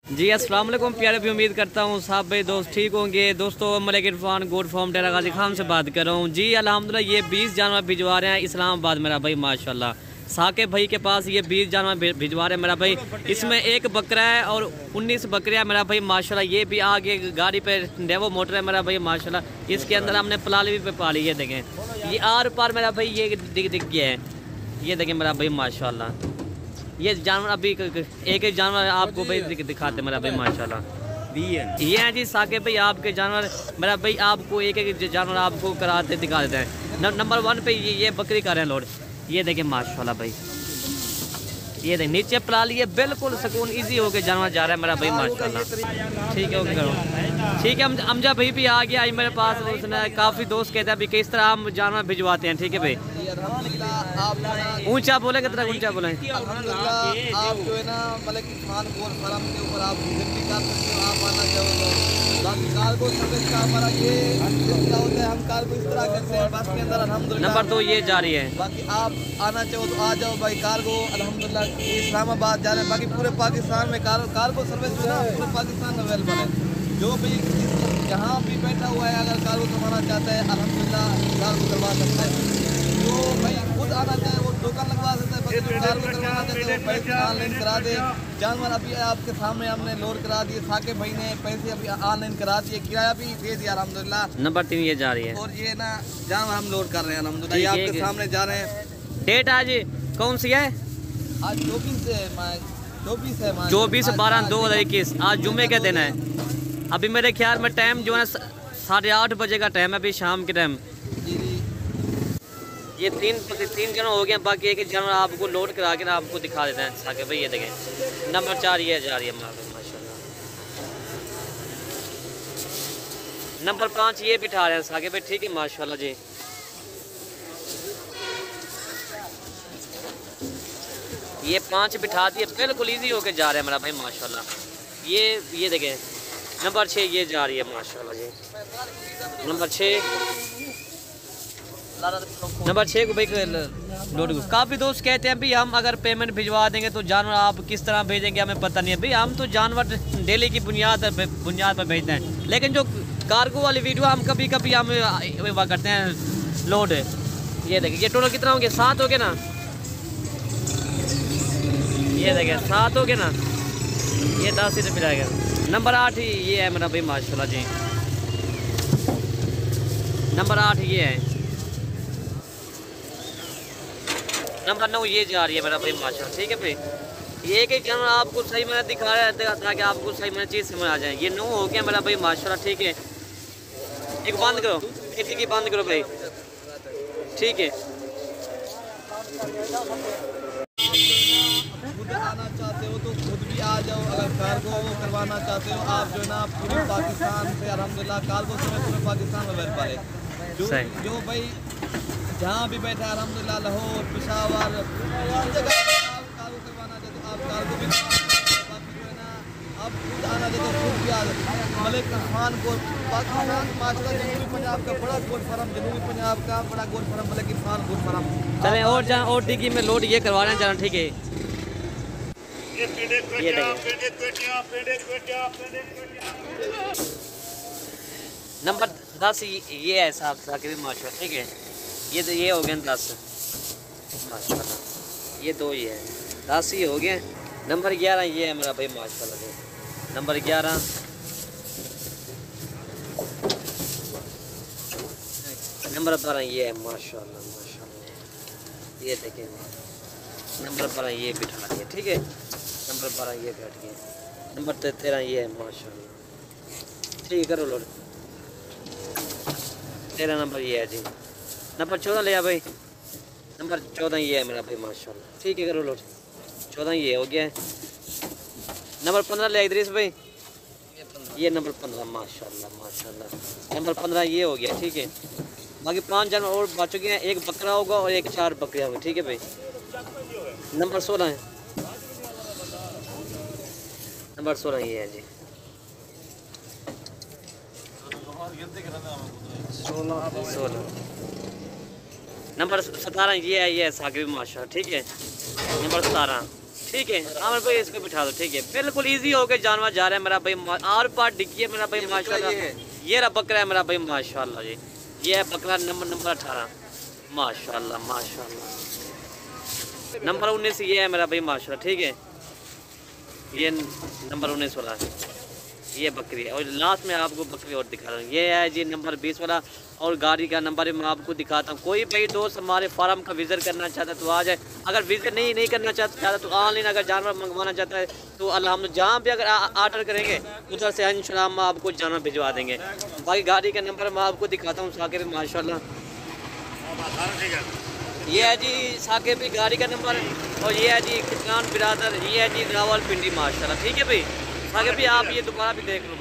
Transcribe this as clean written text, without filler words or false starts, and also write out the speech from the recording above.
जी अस्सलाम वालेकुम प्यारे भी, उम्मीद करता हूँ साहब भाई दोस्त ठीक होंगे। दोस्तों मलिक इरफान गोड फॉर्म डेरा गाजी खान से बात कर रहा हूँ जी। अल्हम्दुलिल्लाह ये 20 जानवर भिजवा रहे हैं इस्लामाबाद मेरा भाई माशाल्लाह। साकिब भाई के पास ये 20 जानवर भिजवा रहे हैं मेरा भाई। इसमें एक बकरा है और 19 बकरियाँ मेरा भाई माशाल्लाह। ये भी आगे गाड़ी पे डेवो मोटर है मेरा भाई माशाल्लाह। इसके अंदर हमने पलाली भी पाली है, देखें ये आर पार मेरा भाई ये दिख गया है, ये देखें मेरा भाई माशाल्लाह। ये जानवर अभी एक जानवर आपको भाई दिखाते मेरा भाई माशाल्लाह। ये हैं जी साकिब भाई आपके जानवर मेरा भाई। आपको एक जानवर आपको कराते दिखा देते हैं। नंबर 1 पे ये बकरी कर रहे हैं लोड। ये देखें माशाल्लाह भाई, ये देखें नीचे पलाली है, बिल्कुल सुकून इजी होके जानवर जा रहा है मेरा भाई माशाल्लाह। ठीक है ओके करो, ठीक है। अमजा भाई भी आ गया आज मेरे पास। उसने काफ़ी दोस्त कहते हैं अभी किस तरह हम जानवर भिजवाते हैं। ठीक है भाई, ऊंचा बोले कितना ऊंचा बोले। आप जो है ना मलिक इरफान गोड फॉर्म के ऊपर आप विजिट भी कर सकते हो, आप आना चाहो तो कार्गो सर्विस का हमारा ये क्या होता है, हम कार्गो इस तरह करते हैं बस के अंदर अल्हम्दुलिल्लाह। नंबर 2 ये जा रही है। बाकी आप आना चाहो तो आ जाओ भाई। कार्गो अल्हम्दुलिल्लाह इस्लामाबाद जा रहे हैं, बाकी पूरे पाकिस्तान में कार्गो सर्विस जो है पूरे पाकिस्तान में अवेलेबल है। जो भी जहाँ भी बैठा हुआ है अगर कार्गो करवाना चाहता है अल्हम्दुलिल्लाह कार्गो करवा सकता है। जो भाई खुद आना चाहे वो टोकन लगवा सकता है, बाकी जो कार्गो करवाना चाहते हैं वो पैसे ऑनलाइन करा दे। जानवर अभी आपके सामने हमने लोड करा दिए, साकिब भाई ने पैसे अभी ऑनलाइन करा दिए, किराया भी दे दिया अल्हम्दुलिल्लाह। नंबर 3 ये जा रही है और ये ना जानवर हम लोड कर रहे हैं अल्हम्दुलिल्लाह, ये आपके सामने जा रहे हैं। डेट आज कौन सी है? आज 24 है 24/12/2021 आज जुम्मे का दिन है। अभी मेरे ख्याल में टाइम जो है 8:30 बजे का टाइम है अभी शाम के टाइम। ये तीन जनरल हो गए, बाकी एक जनरल आपको लोड करा के ना आपको दिखा देते हैं साकिब भाई। ये देखें नंबर 4 ये जा रही है माशाल्लाह। नंबर 5 ये बिठा रहे हैं साकिब भाई। ठीक है माशाल्लाह जी। ये 5 बिठा दिए, बिल्कुल इजी होके जा रहे हैं मेरा भाई माशाल्लाह। ये देखें नंबर 6 ये जा रही है माशाल्लाह जी। नंबर 6 को भाई लोड। काफ़ी दोस्त कहते हैं भाई हम अगर पेमेंट भिजवा देंगे तो जानवर आप किस तरह भेजेंगे हमें पता नहीं है भाई। हम तो जानवर डेली की बुनियाद पर भेजते हैं, लेकिन जो कार्गो वाली वीडियो हम कभी कभी हम करते हैं लोड। ये देखिए ये टोटल कितना हो गया, 7 हो गया ना। ये देखिए 7 हो गया ना, ये 10 ही मिला गया। नंबर 8 ये है मेरा भाई माशाल्लाह जी। नंबर 8 ये है। नंबर 9 ये जा रही है मेरा भाई माशाल्लाह। ठीक है भाई, ये एक जानवर आपको सही में दिखा रहा है ताकि आपको सही में चीज़ समझ आ जाए। ये 9 हो गया मेरा भाई माशाल्लाह। ठीक है एक बंद करो, ठीक है बंद करो भाई। ठीक है खुद आना चाहते हो तो खुद भी आ जाओ। अगर कार्गो करवाना चाहते हो आप जो है ना पूरे पाकिस्तान से अल्हम्दुलिल्लाह कार्गो से पूरे पाकिस्तान में अवेलेबल है। जो भाई जहाँ भी बैठा है अल्हम्दुलिल्लाह, लाहौर पेशावर जिस जगह कार्गो करवाना चाहते हो आप कार्गो भी बाकी जो है ना आप खुद आना चाहते हो खुद भी आ जाओ। मलिक इरफान गोड पाकिस्तान माशाल्लाह जनूबी पंजाब का बड़ा गोड फार्म, जनूबी पंजाब का बड़ा गोड फार्म मलिक इरफान गोड फार्म। चलें और डिग्गी में लोड ये करवा रहे हैं जाना। ठीक है ये नंबर 10 ये है साहब साकिब माशाल्लाह। ठीक है ये हो गए 10 माशाल्लाह। ये 2 ये है 10 ही हो गए। नंबर 11 ये है मेरा भाई माशाल्लाह। नंबर 11 नंबर 12 ये है माशाल्लाह माशाल्लाह। ये देखें नंबर 12 ये बिठा दिए। ठीक है नंबर 12 ये बैठ गए। नंबर 13 ये है माशाल्लाह। ठीक है करो लोड। 13 नंबर ये है जी। नंबर 14 ले आ भाई। नंबर 14 ये है मेरा भाई माशाल्लाह। ठीक है करो लोड। 14 ये हो गया है। नंबर 15 ले इदरीस भाई। ये नंबर 15 माशाल्लाह माशाल्लाह। नंबर 15 ये हो गया। ठीक है बाकी 5 जानवर और बच चुके हैं, एक बकरा होगा और एक 4 बकरियाँ होंगी। ठीक है भाई। नंबर 16 है। नंबर 16 ये है जी। 16 नंबर 17 ये है साकिब माशाल्लाह। ठीक है नंबर 17 ठीक है आमिर भाई इसको बिठा दो। ठीक है बिल्कुल इजी हो गए जानवर जा रहे हैं मेरा भाई और पार्ट डिक्की है मेरा भाई माशाल्लाह। ये रहा बकरा है मेरा भाई माशाल्लाह जी। ये है बकरा नंबर 18 माशाल्लाह माशाल्लाह। नंबर 19 ये है मेरा भाई माशाल्लाह। ठीक है ये नंबर 19 वाला ये बकरी है। और लास्ट में आपको बकरी और दिखा रहा हूँ ये है जी नंबर 20 वाला। और गाड़ी का नंबर मैं आपको दिखाता हूँ। कोई भाई दोस्त हमारे फार्म का विजिट करना चाहता है तो आ जाए। अगर विजिट नहीं करना चाहता तो ऑनलाइन अगर जानवर मंगवाना चाहता है तो अल्हम्दुलिल्लाह जहाँ भी अगर ऑर्डर करेंगे उधर से इंशाल्लाह हम आपको जानवर भिजवा देंगे। बाकी गाड़ी का नंबर मैं आपको दिखाता हूँ साकिब माशाल्लाह। ये है जी साकिब भी गाड़ी का नंबर। और ये है जी किसान बिरादर ये है जी रावलपिंडी माशाल्लाह। ठीक है भाई साकिब भी आप ये दोबारा भी देख लो।